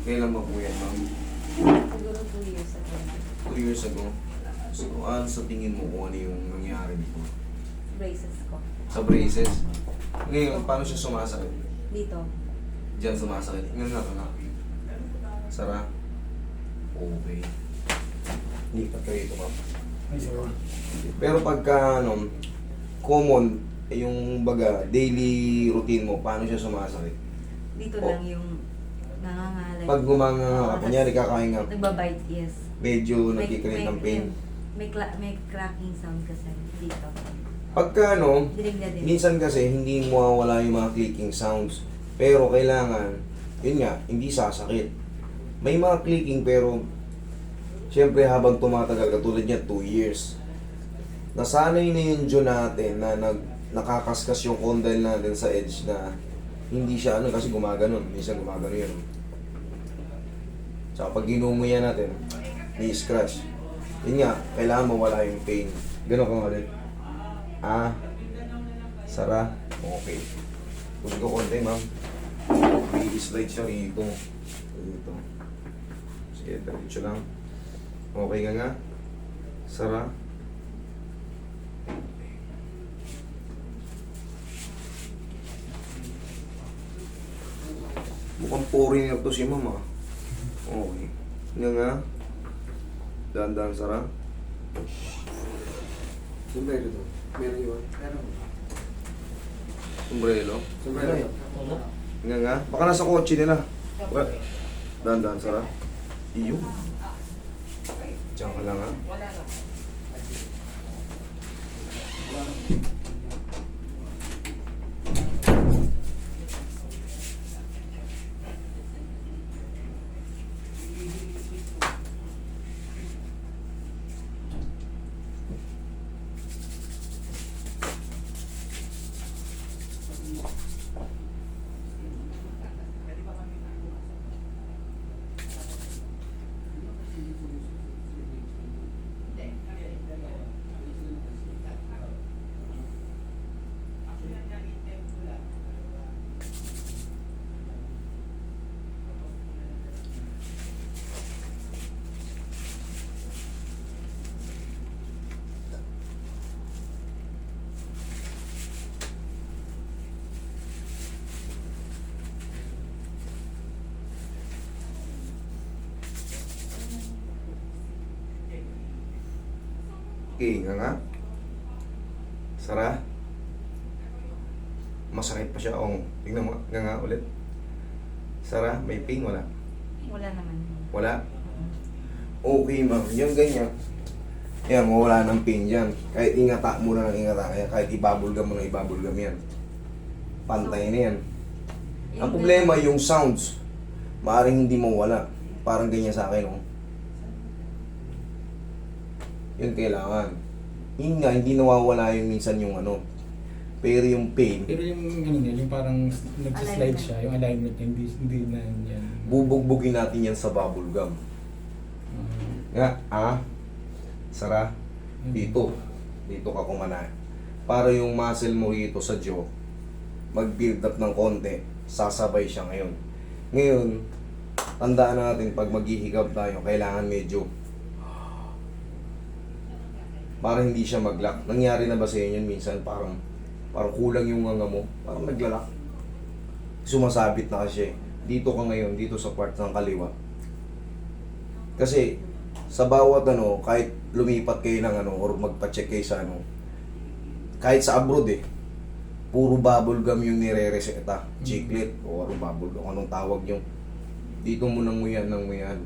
Kailan ba po yan, ma'am? Siguro 2 years ago. 2 years ago. So, ano sa tingin mo kung ano yung nangyari dito? Braces ko. Sa braces? Ngayon, paano siya sumasakit? Dito. Diyan sumasakit. Ngayon nga na. Sara? Okay. Lipat kayo ito, ma'am. Pero pagka, ano, common, yung baga, daily routine mo, paano siya sumasakit? Dito Oh. lang yung nangangalay. Pag gumanga ka, kunyari kakain nga, Nagbabite, yes. medyo nagkikreate ng pain. May cracking sound kasi dito. Pagka ano, Dinig na din. minsan kasi hindi mawawala yung mga clicking sounds. Pero kailangan, yun nga, hindi sasakit. May mga clicking pero, syempre habang tumatagal, katulad niya 2 years, nasanay na yung jaw natin na nakakaskas yung condyle natin sa edge na hindi siya ano kasi gumaganon. Minsan gumagano yun. Tsaka pag ginumuyan natin, ni-scratch. Yun nga, kailangan mawala yung pain. Ganon ka ulit. Ah, sara. Okay. Push ko konti, ma'am. I-slide siya rito. Rito. Sige, diretso lang. Okay ka nga. Sara. Mukhang foreigner to si mama. Okay. Nga nga. Dahan-dahan, sara. Sombrero to. Meron yun. Sombrero. Sombrero. Nga nga. Baka nasa kotse nila. Well, dahan-dahan, sara. Iyo. Diyan ka lang, ha? Okay, nga nga. Sara. Masakit pa siya. O, tingnan mo. Nga nga ulit. Sara, may pain wala? Wala naman. Wala? Okay, ma'am. Yung ganyan. Yan, mawala ng pain dyan. Kahit ingata mo na ng ingata. Kaya kahit ibabulgam mo na ibabulgam yan. Pantay na yan. Ang problema, yung sounds. Maaaring hindi mawala. Parang ganyan sa akin, oh. Yun kailangan. Yun nga, hindi nawawala yung minsan yung ano. Pero yung pain, Pero yung ganun yun, yung parang nagsislide siya, yung alignment niya, hindi na yan. bubugbugin natin yan sa bubble gum. Nga, Sara, dito. Dito ka kumana. Para yung muscle mo rito sa jaw, mag-build up ng konti, sasabay siya ngayon. Ngayon, tandaan natin pag maghihigab tayo, kailangan medyo para hindi siya mag-lock. Nangyari na ba sa inyo yun minsan? Parang kulang yung nganga mo. Parang naglalak. Sumasabit na kasi. Dito ka ngayon, dito sa part ng kaliwa. Kasi, sa bawat ano, kahit lumipat kayo ng ano, or magpa-check kayo sa ano, kahit sa abroad puro bubble gum yung nire-reseta. Chiclet, o ano bubble gum, anong tawag yung dito mo nang nguyan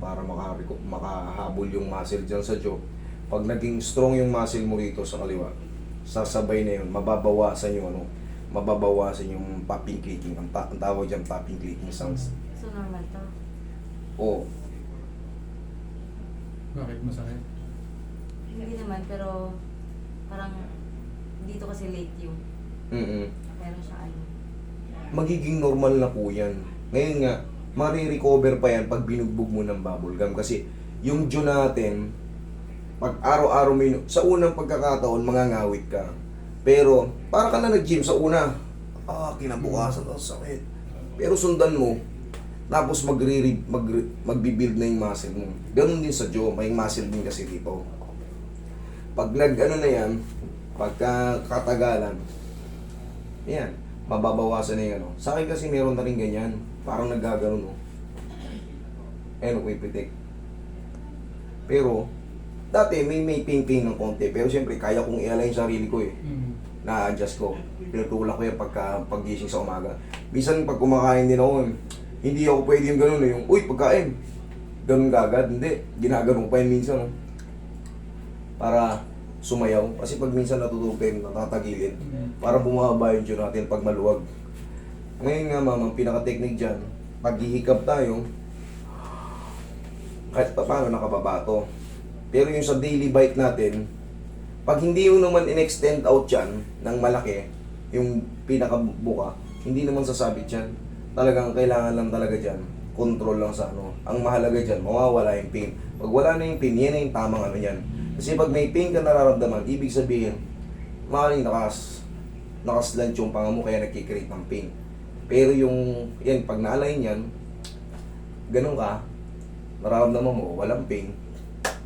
para makahabol yung muscle dyan sa jaw. Pag naging strong yung muscle mo rito sa kaliwa, sasabay na yun, mababawasan yung popping clicking. Ang tawag dyan, popping clicking sounds. So normal to. O, Bakit masakit? Hindi naman, pero parang dito kasi late yung meron siya ano. magiging normal na po yan. Ngayon nga, marirecover pa yan pag binugbog mo ng bubble gum. Kasi yung jaw natin, pag araw-araw sa unang pagkakataon, mangangawit ka. Pero, para ka na nag-gym sa una, kinabukasan, ang sakit. Pero sundan mo, Tapos magbibuild na yung muscle mo. Ganun din sa jaw, may muscle din kasi dito. Pag nag-ano na yan, pagka katagalan, yan, mababawasan na yung ano. Sa akin kasi meron na rin ganyan, parang naggagano, no? Ayun, pipitik. Pero, dati may pain ng konti, pero siyempre kaya kong i-align yung sarili ko eh. Na-adjust ko. Pinutulak ko yan paggising sa umaga. Minsan pag kumakain din ako, hindi ako pwede yung gano'n eh, yung, uy, pagkain. Ganun gagad, hindi. Ginagano pa yun minsan, no? Para sumayaw. Kasi pag minsan natutulog tayo, natatagilin. Para bumaba yung dyan natin pag maluwag. Ngayon nga, mama, ang pinaka-technique dyan, pag hihikab tayo, kahit pa paano nakababato. Pero yung sa daily bike natin, pag hindi mo naman in-extend out yan ng malaki, yung pinakabuka, hindi naman sasabit yan. Talagang kailangan lang talaga dyan, control lang sa ano. Ang mahalaga dyan, mawawala yung pain. Pag wala na yung pain, yan na yung tamang ano yan. Kasi pag may pain ka nararamdaman, ibig sabihin, maaaring nakaslant yung panga mo kaya nagkikreate ng pain. Pero yung, yan, pag na-align yan, ganun ka, nararamdaman mo, walang pain,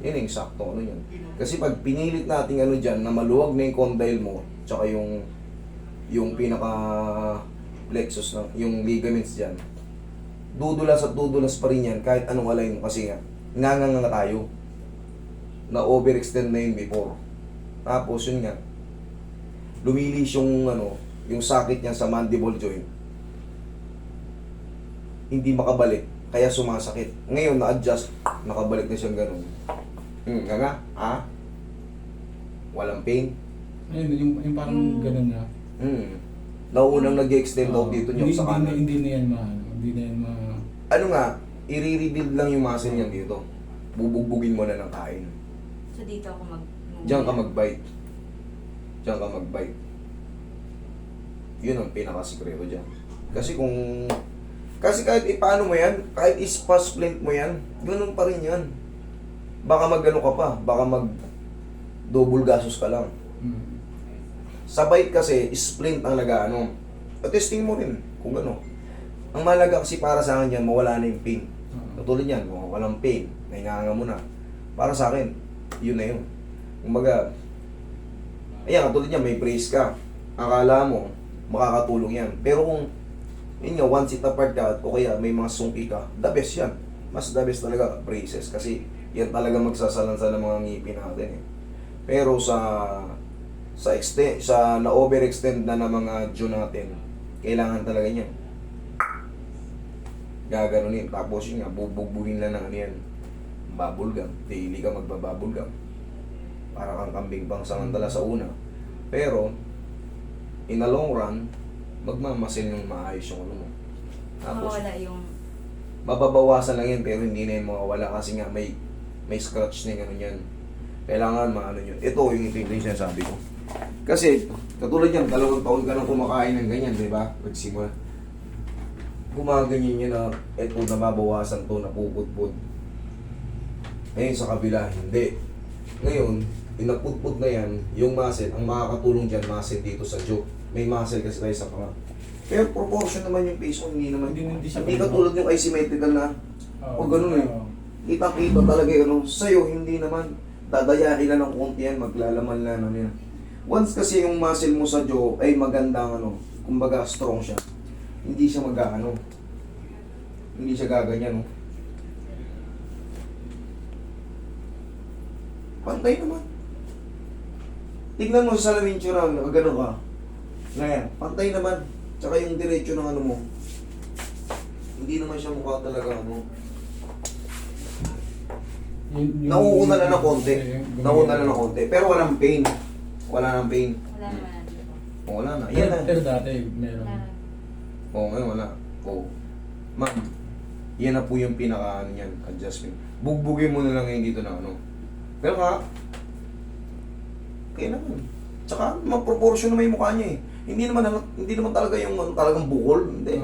yan yung sakto ano yan. Kasi pag pinilit natin ano dyan, na maluwag na yung condyle mo, tsaka yung pinaka plexus, yung ligaments dyan, dudulas at dudulas pa rin yan kahit anong align mo kasi nga, nganganga tayo. Na overextend na yun before. Tapos yun nga, lumilis yung ano, yung sakit niya sa mandible joint. Hindi makabalik, kaya sumasakit. Ngayon na-adjust, nakabalik na siyang ganun. Nga, ha? Walang pain. Ayun, yung parang ganun na. Naunang nag-extend out dito niyo sa kanan. Hindi na yan hindi na yan Ano nga, i-rebuild lang yung muscle niyan dito. Bubugbugin mo na ng kain. So dito ako Diyan ka mag-bite. Diyan ka mag-bite. Yun ang pinakasikreto dyan. Kasi kahit ipaano mo yan, kahit ispa-splint mo yan, ganun pa rin yan. Baka mag-ano ka pa, baka mag-double gasos ka lang. Sa bite kasi, splint ang nag-ano. Testing mo rin kung gano'n. Ang mahalaga kasi para sa akin yan, mawala na yung pain. Katulad yan, kung walang pain, nahinganga mo na. Para sa akin, yun na yun. Kumbaga, ayan, katulad yan, may brace ka. Akala mo, makakatulong yan. Pero kung, yun nga, once it apart ka, o kaya may mga sungki ka, the best yan. Mas the best talaga, braces. Kasi, yan talaga magsasalansa ng mga ngipin natin eh. Pero sa na-overextend na ng mga jaw natin, kailangan talaga niyan. Gaganunin. Tapos yun nga, bubugbugin lang ng ano yan. Bubble gum. Daily ka magbabubble gum. Para kang kambing pang samantala sa una. Pero, in the long run, magmamasil ng maayos yung ano mo. Tapos, mawawala yung... mababawasan lang yan, pero hindi na yung mawawala kasi nga may scratch na yung ano yan. Kailangan maano yun. Ito yung sinasabi ko. Kasi, katulad yan, 2 taon ka nang kumakain ng ganyan, di ba? Pagsimula. Gumaganyan yun na, eto na mabawasan to, napuputput. Ngayon sa kabila, hindi. Ngayon, inaputput na yan, yung muscle, ang makakatulong dyan, muscle dito sa jaw. May muscle kasi tayo sa panga. Pero proportion naman yung face mo, hindi naman. Hindi siya Hindi katulad yung asymmetrical na, o ganun eh. Oo. Kita-kita talaga yun. Sa'yo, hindi naman. Dadayain na ng konti yan, maglalaman na ano yan. Once kasi yung muscle mo sa jaw ay magandang ano, kumbaga strong siya. Hindi siya mag-ano. Hindi siya gaganyan, no? Pantay naman. Tignan mo sa salamin tsura, gano'n ka. Ngayon, pantay naman. Tsaka yung diretso ng ano mo. Hindi naman siya mukha talaga ano. Nauuna na ng konti. Nauuna na ng konti. Pero walang pain. Wala nang pain. Wala naman. Wala na. Yan na. Pero dati, meron. Wala. Oo, ngayon wala. Oo. Ma'am, yan na po yung pinaka ano yan, adjustment. Bugbugin mo na lang ngayon dito na ano. Pero ka, kaya naman. Tsaka, mag-proportion naman yung mukha niya eh. Hindi naman talaga yung ano, talagang bukol. Hindi.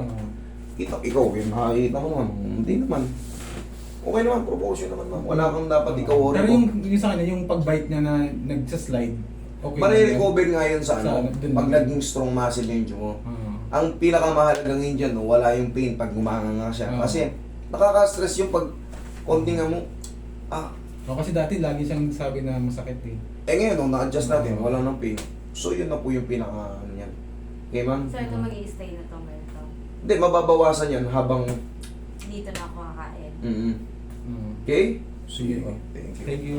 Kita, ikaw, yung nakakita mo naman. Hindi naman. Okay naman, proportion naman ma'am. Wala kang dapat ikaw o Pero yung sa kanya, yung pag-bite niya na nagsa-slide, okay. Marirecover nga yun sa ano, Dun. pag naging strong muscle yung jaw mo. Ang pinakamahalagang yun dyan, no, wala yung pain pag gumanganga siya. Oo. Kasi nakaka-stress yung pag konting mo, O, kasi dati lagi siyang sabi na masakit eh. ngayon, no, na-adjust natin, wala nang pain. So, yun na po yung pinaka, yan. Okay, ma'am? Sir, ito mag-i-stay na tong ganito. Hindi, mababawasan yan habang, Dito na ako kakain. mm Oo. Okay? Sige po. Thank you. Thank you.